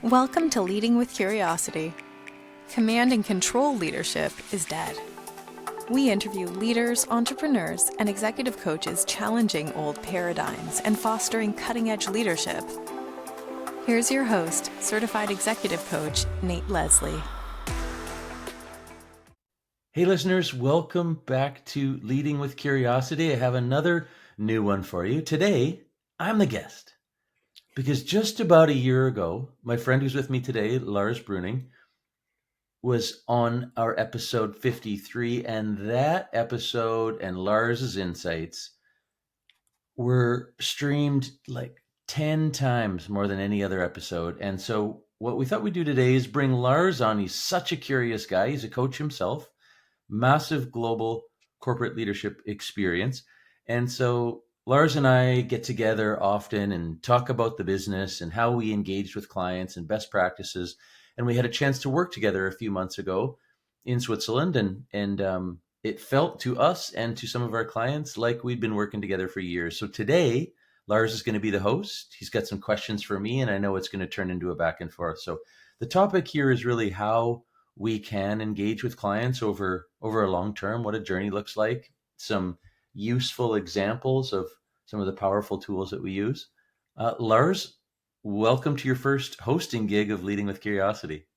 Welcome to Leading with Curiosity. Command and control leadership is dead. We interview leaders, entrepreneurs, and executive coaches challenging old paradigms and fostering cutting-edge leadership. Here's your host, certified executive coach, Nate Leslie. Hey listeners, welcome back to Leading with Curiosity. I have another new one for you. Today, I'm the guest. Because just about a year ago, my friend who's with me today, Lars Brüning, was on our episode 53, and that episode and Lars's insights were streamed like 10 times more than any other episode. And so what we thought we'd do today is bring Lars on. He's such a curious guy. He's a coach himself, massive global corporate leadership experience. And so Lars and I get together often and talk about the business and how we engaged with clients and best practices. And we had a chance to work together a few months ago in Switzerland, and it felt to us and to some of our clients like we'd been working together for years. So today, Lars is going to be the host. He's got some questions for me, and I know it's going to turn into a back and forth. So the topic here is really how we can engage with clients over a long term, what a journey looks like, some useful examples of some of the powerful tools that we use. Lars, welcome to your first hosting gig of Leading with Curiosity.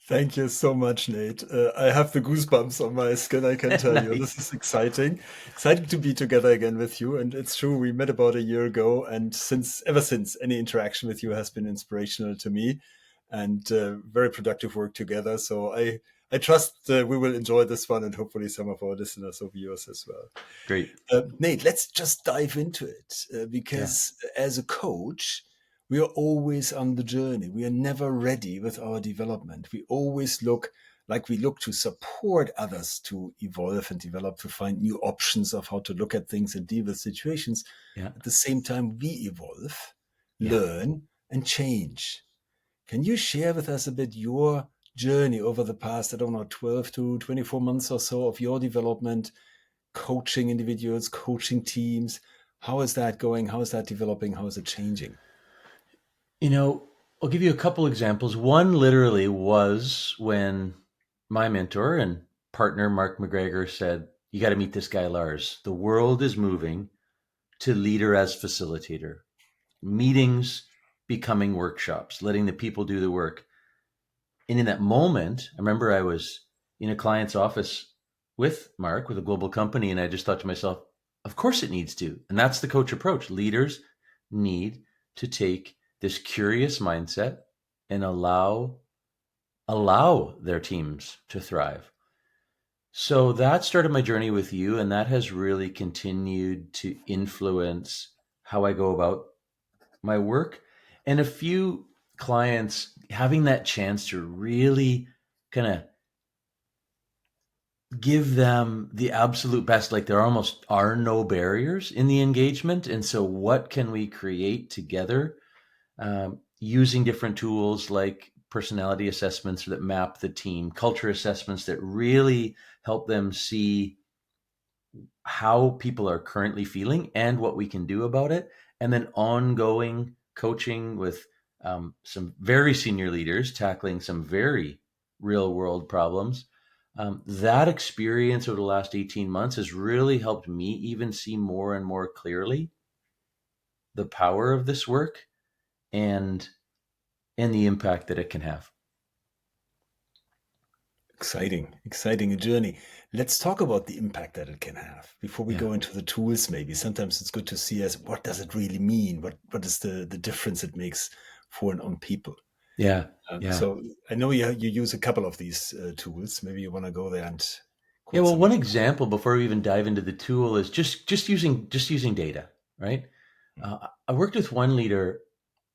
Thank you so much, Nate. I have the goosebumps on my skin, I can tell you. This Nice. is exciting. Exciting to be together again with you. And it's true, we met about a year ago. And ever since, any interaction with you has been inspirational to me and very productive work together. So I trust we will enjoy this one and hopefully some of our listeners or viewers as well. Great. Nate, let's just dive into it because as a coach, we are always on the journey. We are never ready with our development. We always look to support others to evolve and develop, to find new options of how to look at things and deal with situations. Yeah. At the same time, we evolve, Yeah. learn, and change. Can you share with us a bit your journey over the past, 12 to 24 months or so of your development, coaching individuals, coaching teams? How is that going? How is that developing? How is it changing? I'll give you a couple examples. One literally was when my mentor and partner, Mark McGregor, said, "You got to meet this guy, Lars. The world is moving to leader as facilitator, meetings becoming workshops, letting the people do the work." And in that moment, I remember I was in a client's office with Mark, with a global company, and I just thought to myself, of course it needs to. And that's the coach approach. Leaders need to take this curious mindset and allow their teams to thrive. So that started my journey with you, and that has really continued to influence how I go about my work. And a few clients having that chance to really kind of give them the absolute best, like there almost are no barriers in the engagement. And so what can we create together using different tools like personality assessments that map the team, culture assessments that really help them see how people are currently feeling and what we can do about it. And then ongoing coaching with some very senior leaders tackling some very real world problems. That experience over the last 18 months has really helped me even see more and more clearly the power of this work and the impact that it can have. Exciting journey. Let's talk about the impact that it can have before we go into the tools. Maybe sometimes it's good to see as what does it really mean? What is the difference it makes for and on people? Yeah. So I know you use a couple of these tools. Maybe you want to go there and well, one example before we even dive into the tool is just using data, right? I worked with one leader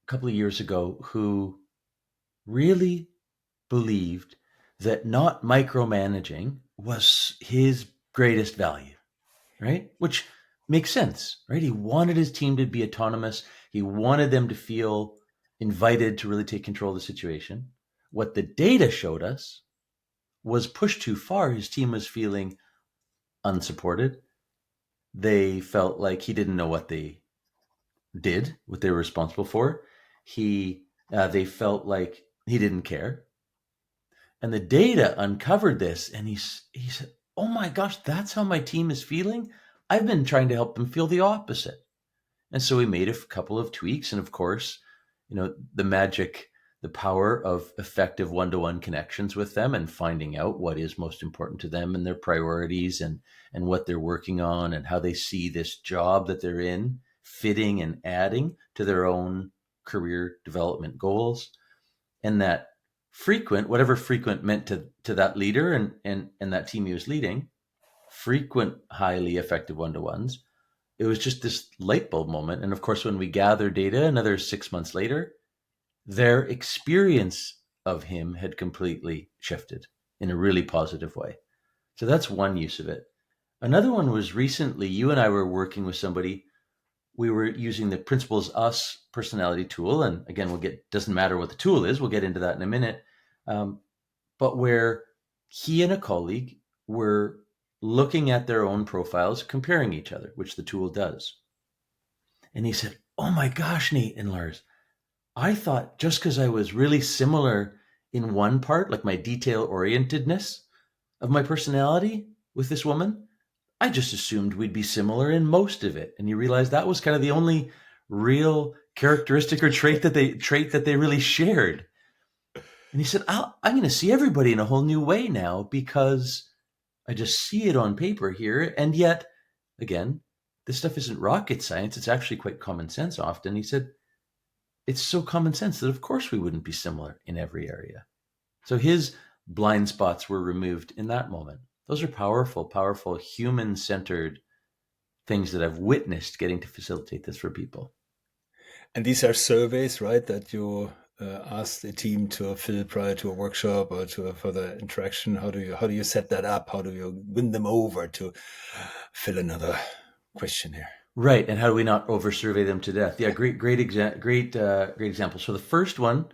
a couple of years ago who really believed that not micromanaging was his greatest value, right? Which makes sense, right? He wanted his team to be autonomous. He wanted them to feel invited to really take control of the situation. What the data showed us was pushed too far. His team was feeling unsupported. They felt like he didn't know what they did, what they were responsible for. He They felt like he didn't care. And the data uncovered this, and he said, "Oh my gosh, that's how my team is feeling. I've been trying to help them feel the opposite." And so we made a couple of tweaks, and of course, the power of effective one-to-one connections with them and finding out what is most important to them and their priorities and what they're working on and how they see this job that they're in fitting and adding to their own career development goals. And that whatever frequent meant to that leader and that team he was leading, frequent, highly effective one-to-ones, it was just this light bulb moment. And of course, when we gather data another 6 months later, their experience of him had completely shifted in a really positive way. So that's one use of it. Another one was recently, you and I were working with somebody. We were using the Principles Us personality tool. And again, doesn't matter what the tool is. We'll get into that in a minute. But where he and a colleague were looking at their own profiles, comparing each other, which the tool does. And he said, "Oh my gosh, Nate and Lars, I thought just because I was really similar in one part, like my detail orientedness of my personality with this woman, I just assumed we'd be similar in most of it." And you realize that was kind of the only real characteristic or trait that they really shared. And he said, I'm going to see everybody in a whole new way now because I just see it on paper here. And yet, again, this stuff isn't rocket science. It's actually quite common sense often. He said, it's so common sense that of course we wouldn't be similar in every area. So his blind spots were removed in that moment. Those are powerful, powerful, human-centered things that I've witnessed getting to facilitate this for people. And these are surveys, right, that you ask the team to fill prior to a workshop or to a further interaction. How do you set that up? How do you win them over to fill another questionnaire? Right, and how do we not over survey them to death? Yeah, great example. So the first one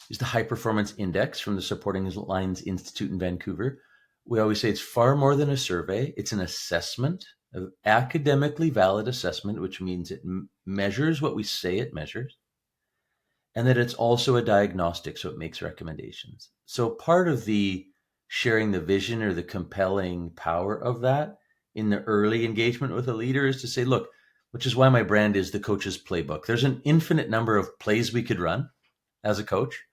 is the High Performance Index from the Supporting Lines Institute in Vancouver. We always say it's far more than a survey. It's an assessment, an academically valid assessment, which means it measures what we say it measures, and that it's also a diagnostic, so it makes recommendations. So part of the sharing the vision or the compelling power of that in the early engagement with a leader is to say, look, which is why my brand is the coach's playbook. There's an infinite number of plays we could run as a coach,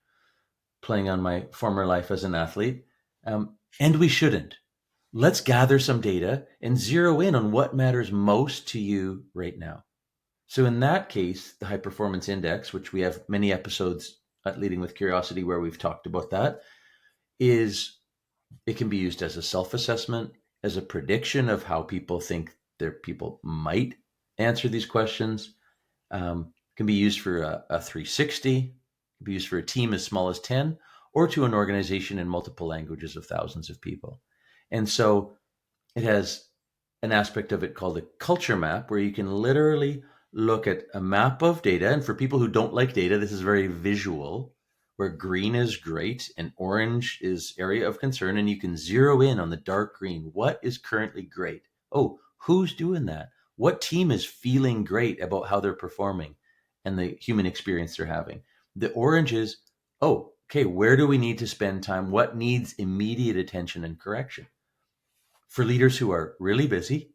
playing on my former life as an athlete, and we shouldn't. Let's gather some data and zero in on what matters most to you right now. So in that case, the High Performance Index, which we have many episodes at Leading with Curiosity where we've talked about that, it can be used as a self-assessment, as a prediction of how people think their people might answer these questions. Can be used for a 360, can be used for a team as small as 10, or to an organization in multiple languages of thousands of people. And so it has an aspect of it called a culture map, where you can literally look at a map of data. And for people who don't like data, this is very visual, where green is great and orange is area of concern. And you can zero in on the dark green. What is currently great? Oh, who's doing that? What team is feeling great about how they're performing and the human experience they're having? The orange is, oh, okay, where do we need to spend time? What needs immediate attention and correction? For leaders who are really busy,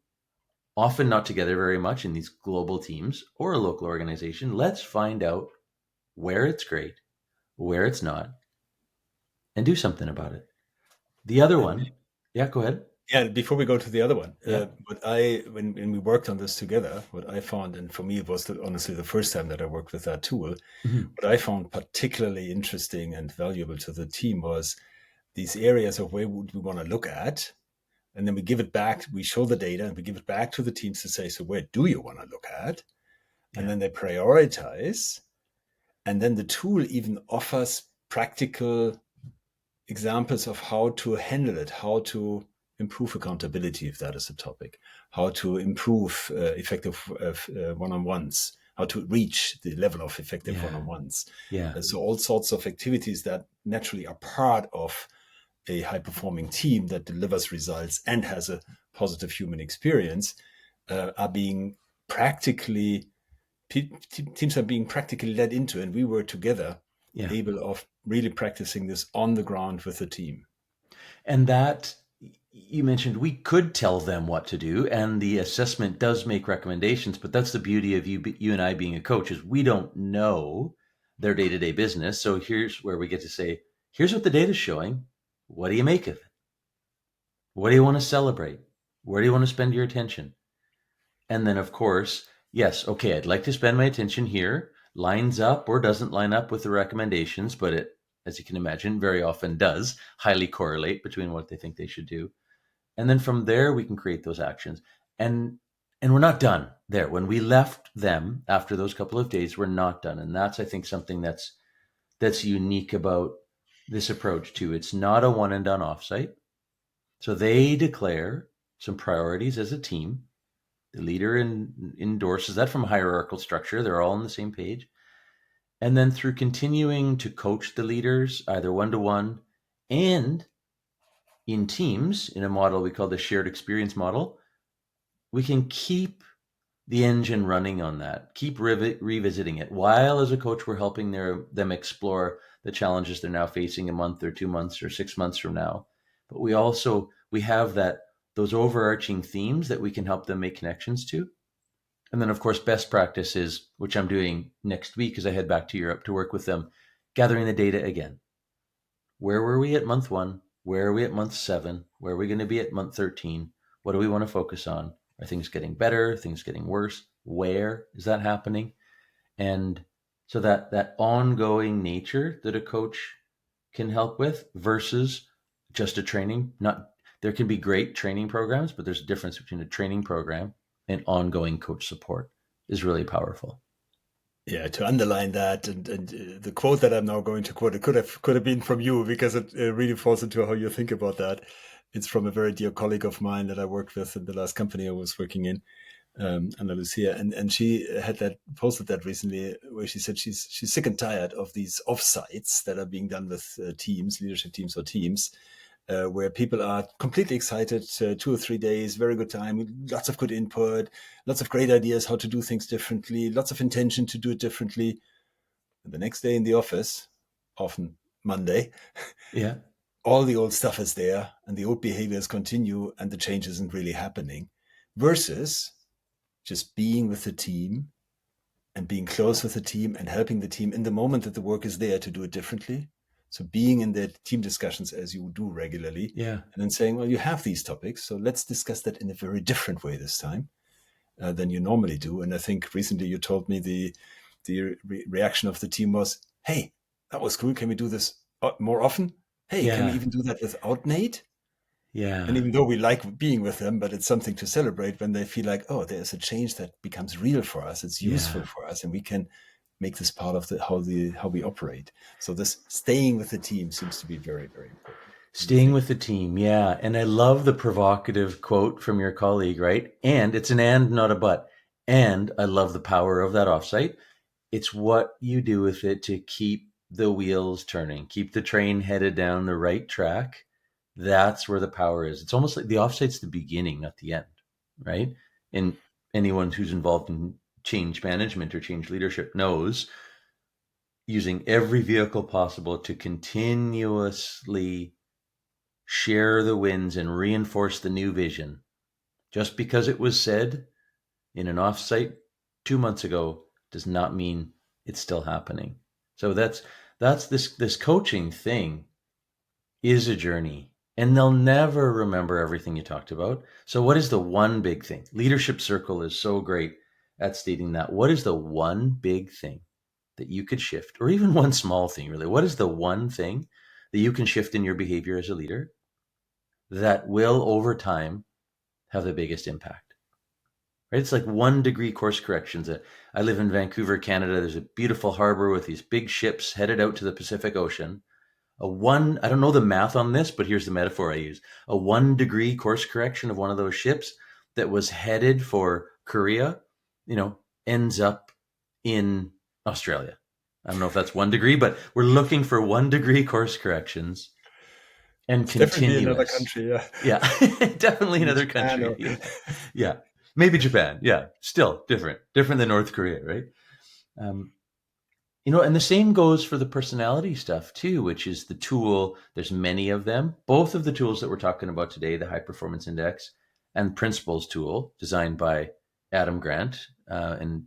often not together very much in these global teams or a local organization, let's find out where it's great, where it's not, and do something about it. The other one, yeah, go ahead. Yeah, before we go to the other one, Yeah. when we worked on this together, what I found, and for me it was honestly the first time that I worked with that tool, what I found particularly interesting and valuable to the team was these areas of where would we want to look at, and then we give it back. We show the data and we give it back to the teams to say, so where do you want to look at? And then they prioritize, and then the tool even offers practical examples of how to handle it, how to improve accountability if that is a topic, how to improve effective one-on-ones, how to reach the level of effective one-on-ones. Yeah. So all sorts of activities that naturally are part of a high-performing team that delivers results and has a positive human experience are being practically, teams are being practically led into, and we were together Yeah. able of really practicing this on the ground with the team. And that you mentioned we could tell them what to do, and the assessment does make recommendations, but that's the beauty of you and I being a coach is we don't know their day-to-day business. So here's where we get to say, here's what the data's showing. What do you make of it? What do you want to celebrate? Where do you want to spend your attention? And then, of course, yes, okay, I'd like to spend my attention here. Lines up or doesn't line up with the recommendations, but it, as you can imagine, very often does highly correlate between what they think they should do. And then from there, we can create those actions. And we're not done there. When we left them after those couple of days, we're not done. And that's, I think, something that's unique about this approach too. It's not a one and done offsite. So they declare some priorities as a team. The leader endorses that from a hierarchical structure. They're all on the same page. And then through continuing to coach the leaders, either one-to-one and in teams, in a model we call the shared experience model, we can keep the engine running on that, keep revisiting it, while as a coach we're helping them explore the challenges they're now facing a month or 2 months or 6 months from now. But we have those overarching themes that we can help them make connections to. And then, of course, best practices, which I'm doing next week as I head back to Europe to work with them, gathering the data again. Where were we at month 1? Where are we at month 7? Where are we going to be at month 13? What do we want to focus on? Are things getting better? Things getting worse? Where is that happening? And so that ongoing nature that a coach can help with versus just a training. There can be great training programs, but there's a difference between a training program and ongoing coach support is really powerful. Yeah, to underline that, and the quote that I'm now going to quote, it could have been from you because it really falls into how you think about that. It's from a very dear colleague of mine that I worked with in the last company I was working in, Ana Lucia, and she had posted that recently, where she said she's sick and tired of these offsites that are being done with teams, leadership teams or teams, where people are completely excited, 2 or 3 days, very good time, lots of good input, lots of great ideas how to do things differently, lots of intention to do it differently. And the next day in the office, often Monday, Yeah, all the old stuff is there and the old behaviors continue and the change isn't really happening. Versus just being with the team and being close with the team and helping the team in the moment that the work is there to do it differently. So being in the team discussions as you do regularly, yeah, and then saying, well, you have these topics, so let's discuss that in a very different way this time than you normally do. And I think recently you told me the reaction of the team was, hey, that was cool. Can we do this more often? Hey, can we yeah, even do that without Nate? And yeah, even though we like being with them, but it's something to celebrate when they feel like, oh, there's a change that becomes real for us. It's useful yeah. for us, and we can make this part of how we operate. So this staying with the team seems to be very, very important. What do you Staying think? with the team, yeah. And I love the provocative quote from your colleague, right? And it's an and, not a but. And I love the power of that offsite. It's what you do with it to keep the wheels turning, keep the train headed down the right track. That's where the power is. It's almost like the offsite's the beginning, not the end, right? And anyone who's involved in change management or change leadership knows using every vehicle possible to continuously share the wins and reinforce the new vision. Just because it was said in an offsite 2 months ago does not mean it's still happening. So that's this coaching thing is a journey, and they'll never remember everything you talked about. So what is the one big thing? Leadership Circle is so great at stating that. What is the one big thing that you could shift, or even one small thing, really? What is the one thing that you can shift in your behavior as a leader that will over time have the biggest impact? Right? It's like 1 degree course corrections. I live in Vancouver, Canada. There's a beautiful harbor with these big ships headed out to the Pacific Ocean. I don't know the math on this, but here's the metaphor I use. A 1 degree course correction of one of those ships that was headed for Korea, ends up in Australia. I don't know if that's 1 degree, but we're looking for 1 degree course corrections and It's definitely another continuous. country, yeah. Yeah, definitely Maybe another Japan country. or Yeah, maybe Japan. Yeah, still different than North Korea, right? Um, And the same goes for the personality stuff too, which is the tool. There's many of them. Both of the tools that we're talking about today, the High Performance Index and Principles tool, designed by Adam Grant and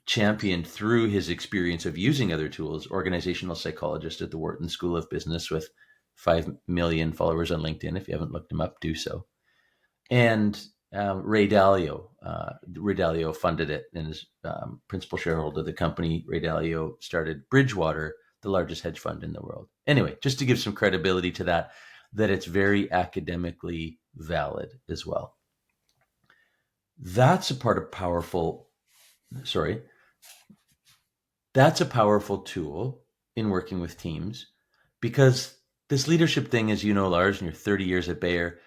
championed through his experience of using other tools, organizational psychologist at the Wharton School of Business with 5 million followers on LinkedIn. If you haven't looked him up, do so. And Ray Dalio. Ray Dalio funded it and is principal shareholder of the company. Ray Dalio started Bridgewater, the largest hedge fund in the world. Anyway, just to give some credibility to that it's very academically valid as well. That's a powerful tool in working with teams, because this leadership thing, as you know, Lars, in your 30 years at Bayer,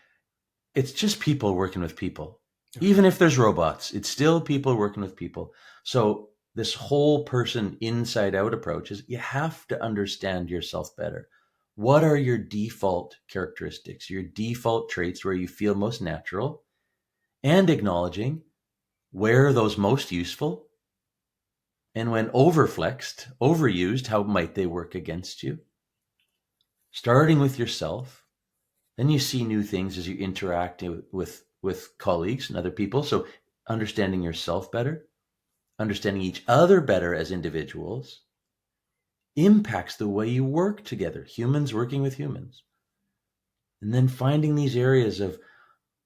it's just people working with people. Even if there's robots, it's still people working with people. So this whole person inside out approach is you have to understand yourself better. What are your default characteristics, your default traits where you feel most natural, and acknowledging where are those most useful, and when overflexed, overused, how might they work against you? Starting with yourself, then you see new things as you interact with colleagues and other people. So understanding yourself better, understanding each other better as individuals, impacts the way you work together, humans working with humans. And then finding these areas of,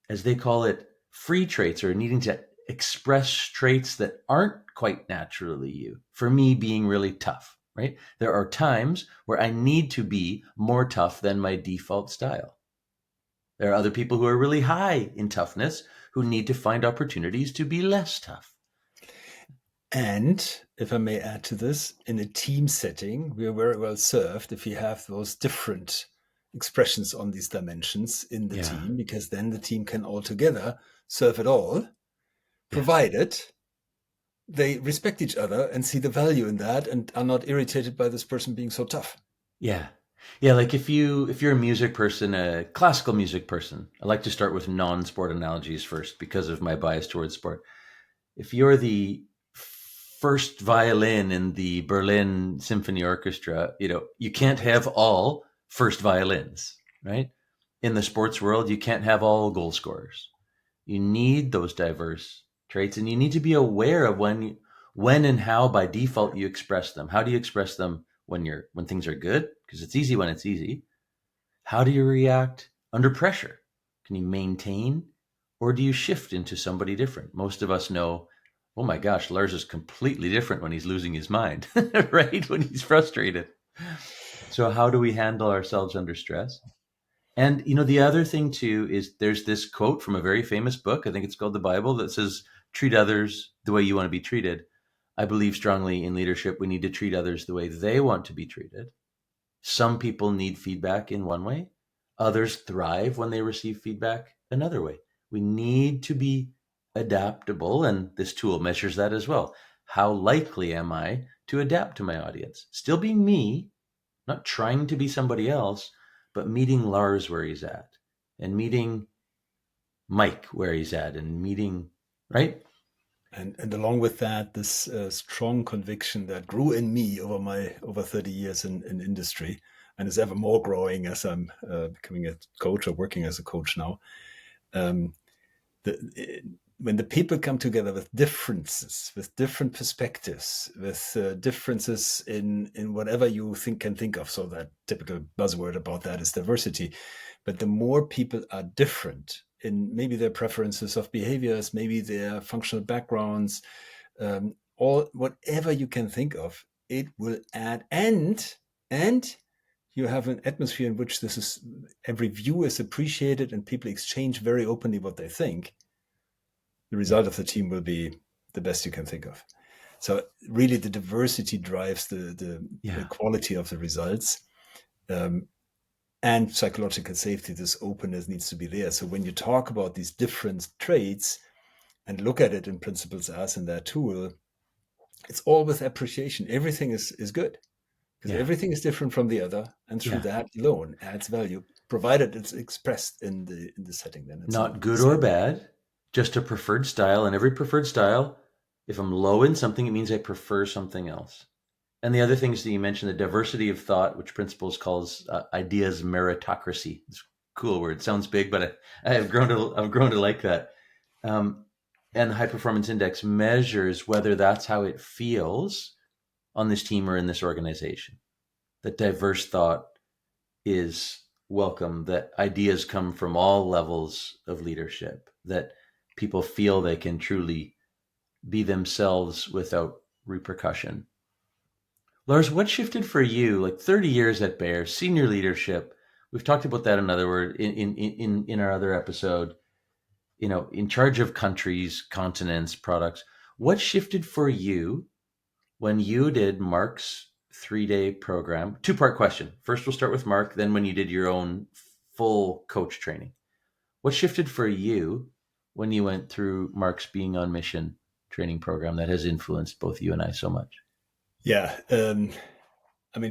as they call it, free traits, or needing to express traits that aren't quite naturally you. For me, being really tough, right? There are times where I need to be more tough than my default style. There are other people who are really high in toughness who need to find opportunities to be less tough. And if I may add to this, in a team setting, we are very well served if we have those different expressions on these dimensions in the team, because then the team can all together serve it all, provided they respect each other and see the value in that and are not irritated by this person being so tough. Yeah. Like if you're a music person, a classical music person, I like to start with non-sport analogies first because of my bias towards sport. If you're the first violin in the Berlin Symphony Orchestra, you can't have all first violins, right? In the sports world, you can't have all goal scorers. You need those diverse traits, and you need to be aware of when and how by default you express them. How do you express them when things are good? Because it's easy when it's easy. How do you react under pressure? Can you maintain, or do you shift into somebody different? Most of us know, oh my gosh, Lars is completely different when he's losing his mind, right? When he's frustrated. So how do we handle ourselves under stress? And, the other thing too is there's this quote from a very famous book, I think it's called the Bible, that says, treat others the way you want to be treated. I believe strongly in leadership. We need to treat others the way they want to be treated. Some people need feedback in one way. Others thrive when they receive feedback another way. We need to be adaptable, and this tool measures that as well. How likely am I to adapt to my audience? Still being me, not trying to be somebody else, but meeting Lars where he's at, and meeting Mike where he's at, and meeting, right? And along with that, this strong conviction that grew in me over 30 years in industry, and is ever more growing as I'm becoming a coach or working as a coach now. When the people come together with differences, with different perspectives, with differences in whatever you can think of, so that typical buzzword about that is diversity. But the more people are different in maybe their preferences of behaviors, maybe their functional backgrounds, or whatever you can think of, it will add. And you have an atmosphere in which every view is appreciated and people exchange very openly what they think. The result of the team will be the best you can think of. So really the diversity drives the quality of the results. And psychological safety, this openness needs to be there. So when you talk about these different traits and look at it in Principles as in that tool, it's all with appreciation. Everything is good because everything is different from the other. And through that alone adds value, provided it's expressed in the setting. Then it's not good or bad, just a preferred style. And every preferred style If I'm low in something, it means I prefer something else. And the other things that you mentioned, the diversity of thought, which Principles calls ideas meritocracy. It's a cool word. Sounds big, but I've grown to like that. And the high performance index measures whether that's how it feels on this team or in this organization. That diverse thought is welcome, that ideas come from all levels of leadership, that people feel they can truly be themselves without repercussion. Lars, what shifted for you? Like 30 years at Bayer, senior leadership. We've talked about that in other word in our other episode. In charge of countries, continents, products. What shifted for you when you did Mark's 3-day program? Two-part question. First, we'll start with Mark. Then, when you did your own full coach training, what shifted for you when you went through Mark's Being on Mission training program that has influenced both you and I so much? Yeah.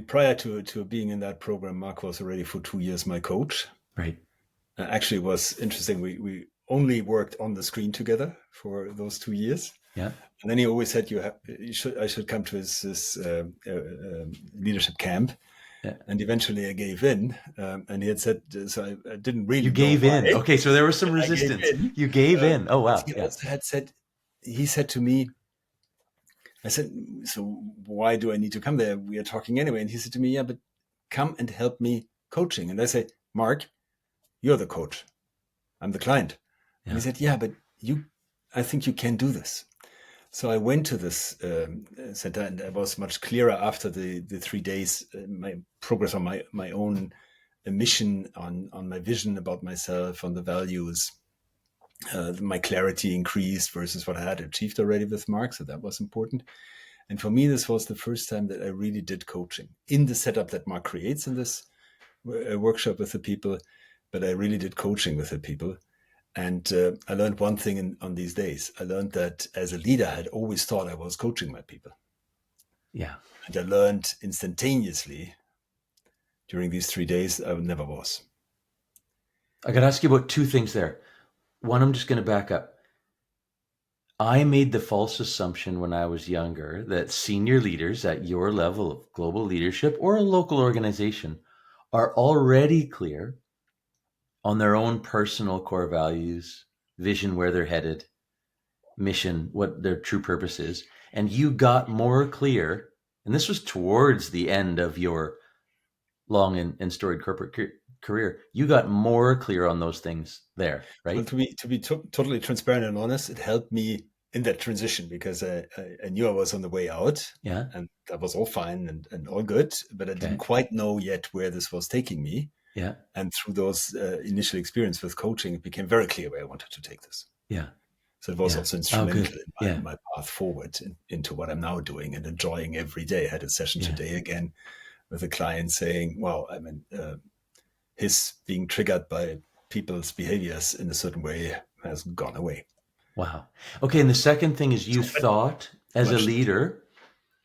Prior to being in that program, Mark was already for 2 years my coach. Right. Actually, it was interesting. We only worked on the screen together for those 2 years. Yeah. And then he always said, I should come to his leadership camp. Yeah. And eventually I gave in. And he had said, so I didn't really You gave know in. why. Okay, so there was some resistance. You gave in. Oh, wow. He also had said, he said to me, I said, so why do I need to come there? We are talking anyway. And he said to me, yeah, but come and help me coaching. And I said, Mark, you're the coach. I'm the client. Yeah. And he said, yeah, but I think you can do this. So I went to this center, and I was much clearer after the 3 days, my progress on my own mission, on my vision about myself, on the values. My clarity increased versus what I had achieved already with Mark. So that was important. And for me, this was the first time that I really did coaching in the setup that Mark creates in this workshop with the people. But I really did coaching with the people. And I learned one thing on these days. I learned that as a leader, I had always thought I was coaching my people. Yeah. And I learned instantaneously during these 3 days, I never was. I got to ask you about two things there. One, I'm just going to back up. I made the false assumption when I was younger that senior leaders at your level of global leadership or a local organization are already clear on their own personal core values, vision, where they're headed, mission, what their true purpose is. And you got more clear, and this was towards the end of your long and storied corporate career. You got more clear on those things there, right? Well, to be totally transparent and honest, it helped me in that transition because I knew I was on the way out. Yeah. And that was all fine and all good, but I didn't quite know yet where this was taking me. Yeah. And through those initial experience with coaching, it became very clear where I wanted to take this. Yeah. So it was also instrumental in my path forward into what I'm now doing and enjoying every day. I had a session today again with a client saying, well, his being triggered by people's behaviors in a certain way has gone away. Wow. Okay. And the second thing is you thought as a leader,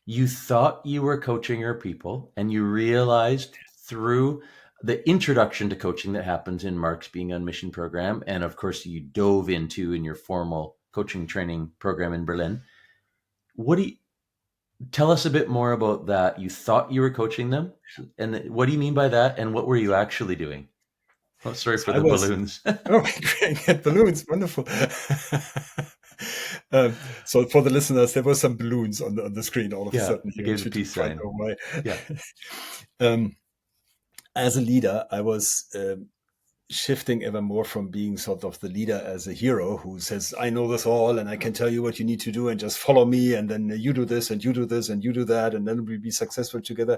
you thought you were coaching your people, and you realized through the introduction to coaching that happens in Mark's Being on Mission program, and of course you dove into in your formal coaching training program in Berlin. Tell us a bit more about that? You thought you were coaching them, and what do you mean by that? And what were you actually doing? Oh, sorry for the balloons. Oh, great. Balloons, wonderful. So for the listeners, there were some balloons on the screen all of a sudden. You gave the peace sign. As a leader, I was shifting ever more from being sort of the leader as a hero who says, I know this all and I can tell you what you need to do and just follow me. And then you do this and you do this and you do that. And then we'll be successful together.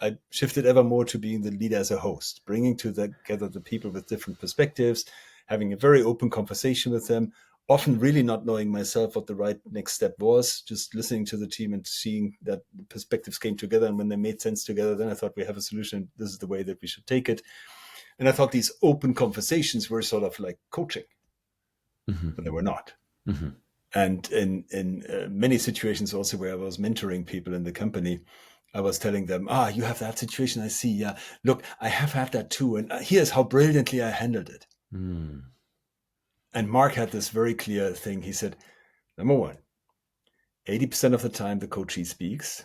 I shifted ever more to being the leader as a host, bringing together the people with different perspectives, having a very open conversation with them, often really not knowing myself what the right next step was, just listening to the team and seeing that the perspectives came together. And when they made sense together, then I thought we have a solution. This is the way that we should take it. And I thought these open conversations were sort of like coaching, but they were not. And in many situations also where I was mentoring people in the company, I was telling them, you have that situation. I see. Yeah. Look, I have had that too. And here's how brilliantly I handled it. And Mark had this very clear thing. He said, number one, 80% of the time, the coachee speaks,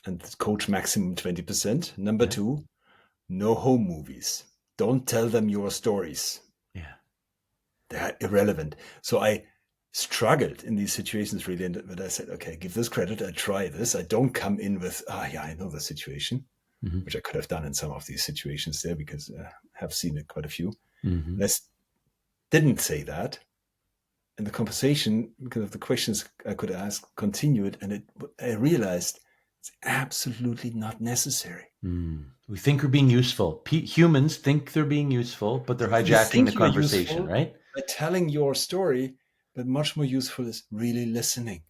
and the coach maximum 20%. Number two, no home movies. Don't tell them your stories. Yeah. They're irrelevant. So I struggled in these situations really, but I said, okay, give this credit. I try this. I don't come in with, I know the situation, which I could have done in some of these situations there because I have seen it quite a few. And I didn't say that. And the conversation, because of the questions I could ask, continued. And I realized it's absolutely not necessary. We think we're being useful. Humans think they're being useful, but they're You hijacking think the you're conversation, useful right? by telling your story, but much more useful is really listening.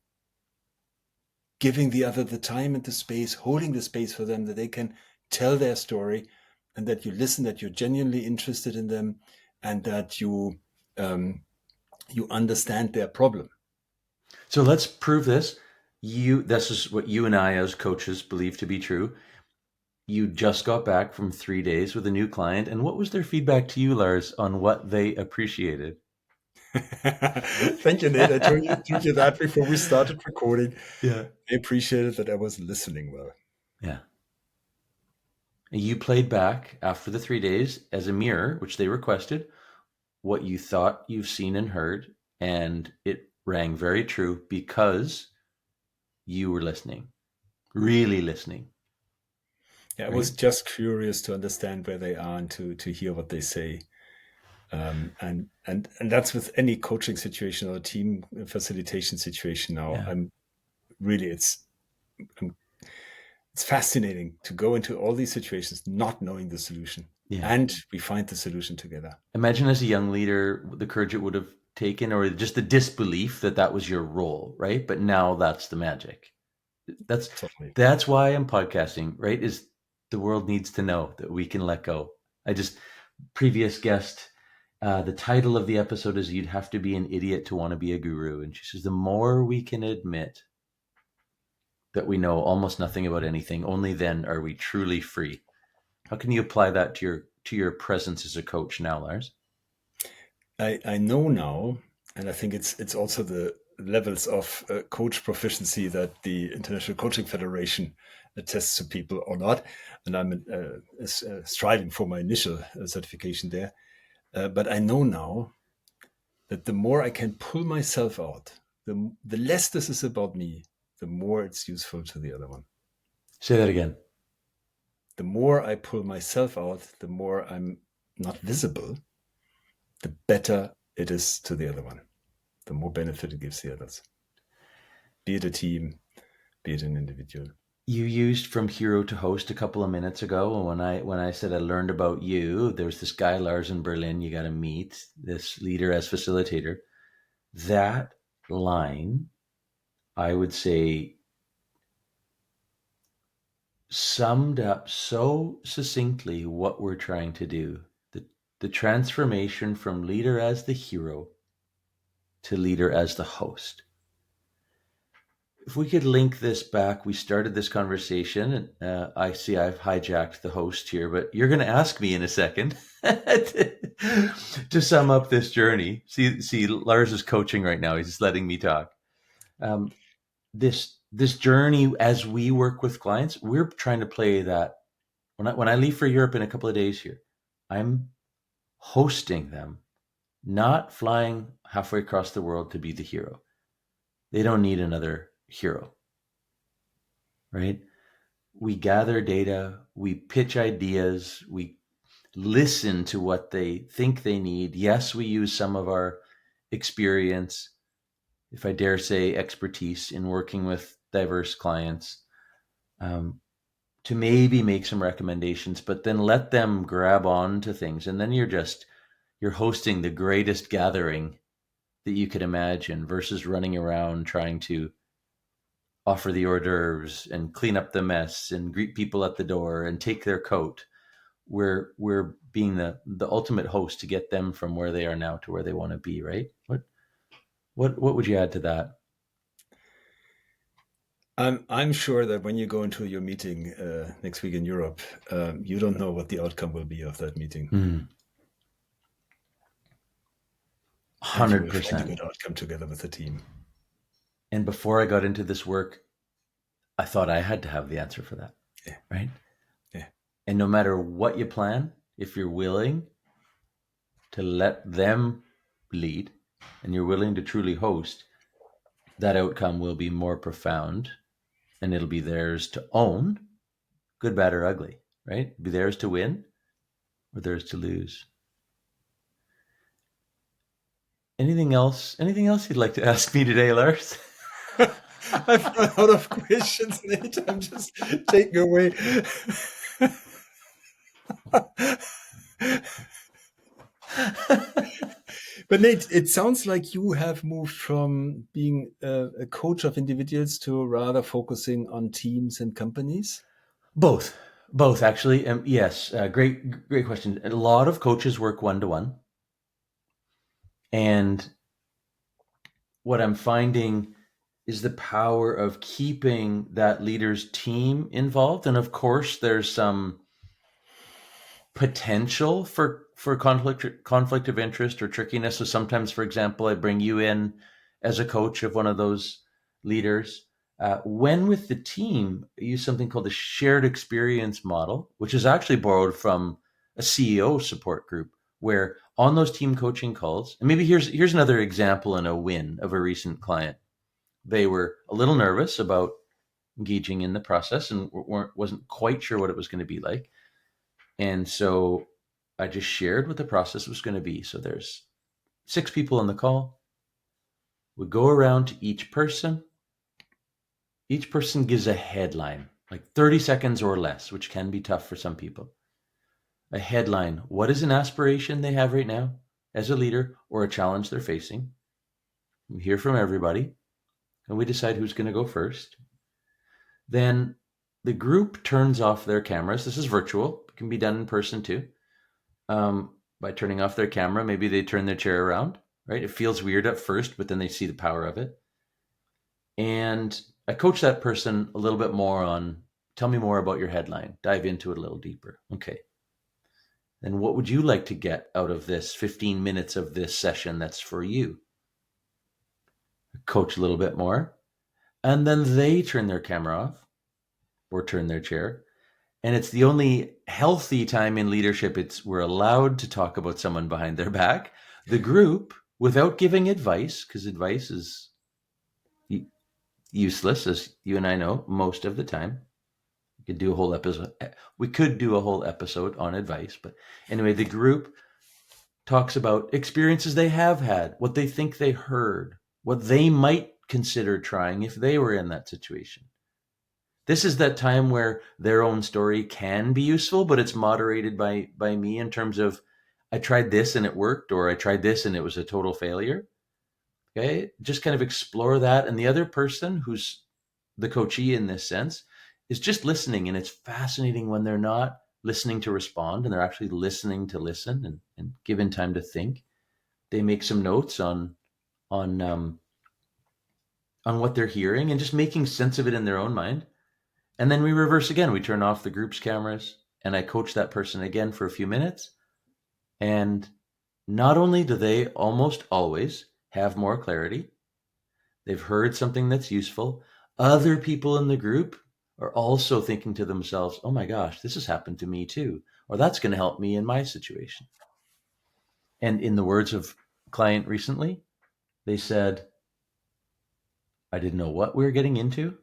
Giving the other the time and the space, holding the space for them that they can tell their story, and that you listen, that you're genuinely interested in them, and that you understand their problem. So let's prove this. This is what you and I as coaches believe to be true. You just got back from 3 days with a new client. And what was their feedback to you, Lars, on what they appreciated? Thank you, Nate. I told you that before we started recording. Yeah. They appreciated that I was listening well. Yeah. You played back after the 3 days as a mirror, which they requested, what you thought you've seen and heard. And it rang very true because you were listening, really listening. Yeah, I was just curious to understand where they are and to hear what they say. And that's with any coaching situation or team facilitation situation now. Yeah. It's fascinating to go into all these situations not knowing the solution. Yeah. And we find the solution together. Imagine as a young leader, the courage it would have taken, or just the disbelief that that was your role, right? But now that's the magic. That's why I'm podcasting, right? Is the world needs to know that we can let go. Previous guest, the title of the episode is "You'd Have to Be an Idiot to Want to Be a Guru," and she says the more we can admit that we know almost nothing about anything, only then are we truly free. How can you apply that to your presence as a coach now, Lars? I know now, and I think it's also the levels of coach proficiency that the International Coaching Federation attests to people or not. And I'm striving for my initial certification there. But I know now that the more I can pull myself out, the less this is about me, the more it's useful to the other one. Say that again. The more I pull myself out, the more I'm not visible, the better it is to the other one, the more benefit it gives the others, be it a team, be it an individual. You used from hero to host a couple of minutes ago, and when I said I learned about you, there's this guy Lars in Berlin you got to meet, this leader as facilitator. That line, I would say, summed up so succinctly what we're trying to do. The transformation from leader as the hero to leader as the host. If we could link this back, we started this conversation, and I see I've hijacked the host here, but you're going to ask me in a second to sum up this journey. See, Lars is coaching right now. He's just letting me talk. This journey as we work with clients, we're trying to play that. When I leave for Europe in a couple of days here, I'm hosting them, not flying halfway across the world to be the hero. They don't need another hero, right? We gather data, we pitch ideas, we listen to what they think they need. Yes, we use some of our experience, if I dare say expertise, in working with diverse clients to maybe make some recommendations, but then let them grab on to things. And then you're hosting the greatest gathering that you could imagine versus running around trying to offer the hors d'oeuvres and clean up the mess and greet people at the door and take their coat. We're being the ultimate host to get them from where they are now to where they want to be, right? What would you add to that? I'm sure that when you go into your meeting next week in Europe, you don't know what the outcome will be of that meeting. 100%. And you will find a good outcome together with the team. And before I got into this work, I thought I had to have the answer for that. Yeah. Right. Yeah. And no matter what you plan, if you're willing to let them lead and you're willing to truly host, that outcome will be more profound and it'll be theirs to own, good, bad, or ugly, right? It'll be theirs to win or theirs to lose. Anything else? Anything else you'd like to ask me today, Lars? I've run out of questions, Nate. I'm just taking away. But Nate, it sounds like you have moved from being a coach of individuals to rather focusing on teams and companies. Both actually. Yes, great question. A lot of coaches work one-to-one, and what I'm finding is the power of keeping that leader's team involved. And of course, there's some potential for conflict of interest or trickiness. So sometimes, for example, I bring you in as a coach of one of those leaders. When with the team, I use something called the shared experience model, which is actually borrowed from a CEO support group, where on those team coaching calls, and maybe here's another example and a win of a recent client. They were a little nervous about engaging in the process and wasn't quite sure what it was going to be like. And so I just shared what the process was going to be. So there's 6 people on the call. We go around to each person. Each person gives a headline, like 30 seconds or less, which can be tough for some people. A headline. What is an aspiration they have right now as a leader or a challenge they're facing? We hear from everybody and we decide who's going to go first. Then the group turns off their cameras. This is virtual. It can be done in person too. By turning off their camera, maybe they turn their chair around, right? It feels weird at first, but then they see the power of it. And I coach that person a little bit more on, tell me more about your headline, dive into it a little deeper. Okay. Then what would you like to get out of this 15 minutes of this session that's for you? Coach a little bit more. And then they turn their camera off or turn their chair. And it's the only healthy time in leadership. We're allowed to talk about someone behind their back. The group, without giving advice, because advice is useless, as you and I know, most of the time. We could do a whole episode on advice. But anyway, the group talks about experiences they have had, what they think they heard, what they might consider trying if they were in that situation. This is that time where their own story can be useful, but it's moderated by me in terms of, I tried this and it worked, or I tried this and it was a total failure. Okay, just kind of explore that. And the other person, who's the coachee in this sense, is just listening. And it's fascinating when they're not listening to respond and they're actually listening to listen and given time to think. They make some notes on what they're hearing and just making sense of it in their own mind. And then we reverse again. We turn off the group's cameras and I coach that person again for a few minutes. And not only do they almost always have more clarity, they've heard something that's useful. Other people in the group are also thinking to themselves, oh my gosh, this has happened to me too, or that's going to help me in my situation. And in the words of a client recently, they said, I didn't know what we were getting into.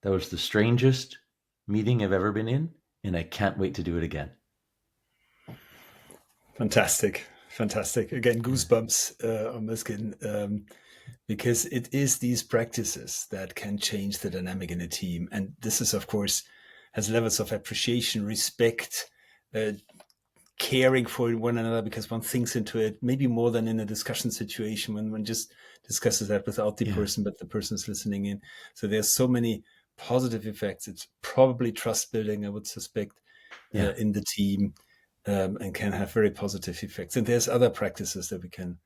That was the strangest meeting I've ever been in, and I can't wait to do it again. Fantastic. Again, goosebumps on my skin, because it is these practices that can change the dynamic in a team. And this is, of course, has levels of appreciation, respect, caring for one another, because one thinks into it, maybe more than in a discussion situation when one just discusses that without the person, but the person's listening in. So there's so many positive effects. It's probably trust building, I would suspect, in the team, and can have very positive effects. And there's other practices that we can.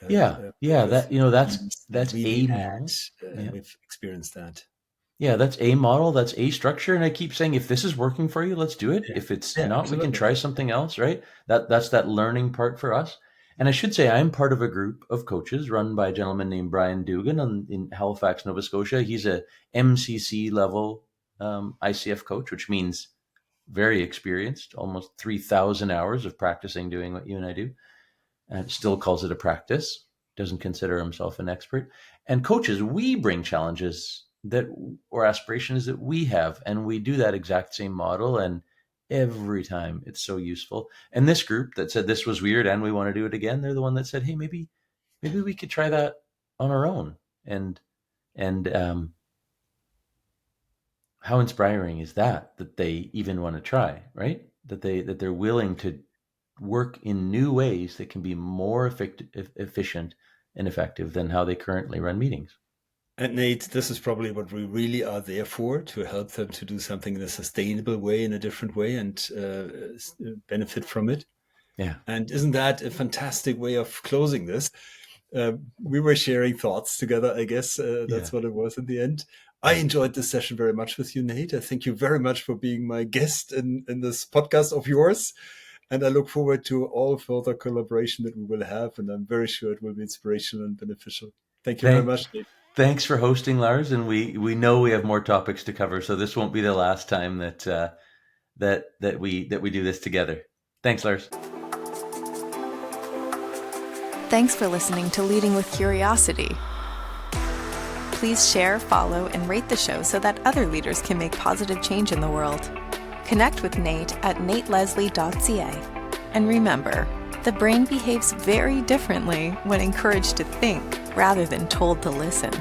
That's really a model. And we've experienced that. Yeah, that's a model, that's a structure. And I keep saying, if this is working for you, let's do it. If it's not, absolutely. We can try something else, right? That's that learning part for us. And I should say I'm part of a group of coaches run by a gentleman named Brian Dugan in Halifax, Nova Scotia. He's a MCC level ICF coach, which means very experienced, almost 3,000 hours of practicing doing what you and I do, and still calls it a practice, doesn't consider himself an expert. And coaches, we bring challenges that, or aspirations that we have, and we do that exact same model, and every time it's so useful. And this group that said this was weird and we want to do it again, they're the one that said, hey, maybe we could try that on our own. And how inspiring is that they even want to try, right? That they're willing to work in new ways that can be more efficient and effective than how they currently run meetings. And Nate, this is probably what we really are there for, to help them to do something in a sustainable way, in a different way, and benefit from it. Yeah. And isn't that a fantastic way of closing this? We were sharing thoughts together, I guess. That's what it was in the end. I enjoyed this session very much with you, Nate. I thank you very much for being my guest in this podcast of yours. And I look forward to all further collaboration that we will have. And I'm very sure it will be inspirational and beneficial. Thank you very much, Nate. Thanks for hosting, Lars. And we know we have more topics to cover, so this won't be the last time that we do this together. Thanks, Lars. Thanks for listening to Leading with Curiosity. Please share, follow, and rate the show so that other leaders can make positive change in the world. Connect with Nate at nateleslie.ca. And remember, the brain behaves very differently when encouraged to think rather than told to listen.